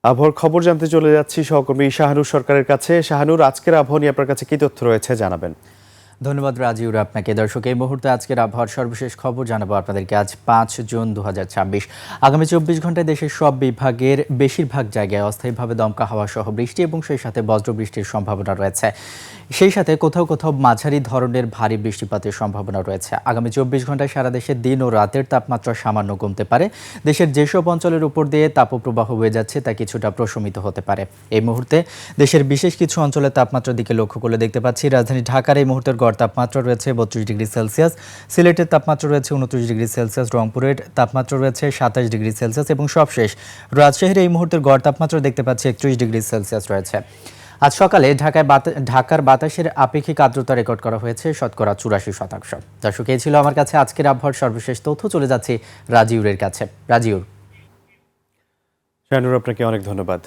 আবহাওয়ার খবর জানতে চলে যাচ্ছি সহকর্মী শাহানুর সরকারের কাছে। শাহানুর, আজকের আবহাওয়া নিয়ে আপনার কাছে কি তথ্য রয়েছে জানাবেন? ধন্যবাদ রাজিউর আপনাকে। দর্শক, এই মুহূর্তে আজকের আবহাওয়ার সর্বশেষ খবর জানাবো আপনাদেরকে। আজ ৫ জুন ২০২৬। আগামী ২৪ ঘন্টায় দেশের সব বিভাগের বেশিরভাগ জায়গায় অস্থায়ীভাবে দমকা হাওয়া সহ বৃষ্টি এবং সেই সাথে বজ্রবৃষ্টির সম্ভাবনা রয়েছে। সেই সাথে কোথাও কোথাও মাঝারি ধরনের ভারী বৃষ্টিপাতের সম্ভাবনা রয়েছে। আগামী ২৪ ঘন্টায় সারা দেশে দিন ও রাতের তাপমাত্রা সামান্য কমতে পারে। দেশের যেসব অঞ্চলের উপর দিয়ে তাপপ্রবাহ বয়ে যাচ্ছে তা কিছুটা প্রশমিত হতে পারে। এই মুহূর্তে দেশের বিশেষ কিছু অঞ্চলের তাপমাত্রার দিকে লক্ষ্য করলে দেখতে পাচ্ছি রাজধানী ঢাকার এই মুহূর্তের গড় তাপমাত্রা রয়েছে ৩২ ডিগ্রি সেলসিয়াস, সিলেটের তাপমাত্রা রয়েছে ২৯ ডিগ্রি সেলসিয়াস, রংপুরের তাপমাত্রা রয়েছে ২৭ ডিগ্রি সেলসিয়াস এবং সবশেষ রাজশাহীর এই মুহূর্তের গড় তাপমাত্রা দেখতে পাচ্ছি ৩১ ডিগ্রি সেলসিয়াস রয়েছে। আজ সকালে ঢাকার বাতাসের আপেক্ষিক আর্দ্রতা রেকর্ড করা হয়েছে ৮৪%। দর্শক, এই ছিল আমার কাছে আজকের আবহাওয়ার সর্বশেষ তথ্য। চলে যাচ্ছি রাজিউরের কাছে। রাজিউর। শাহানুর, আপনাকে অনেক ধন্যবাদ।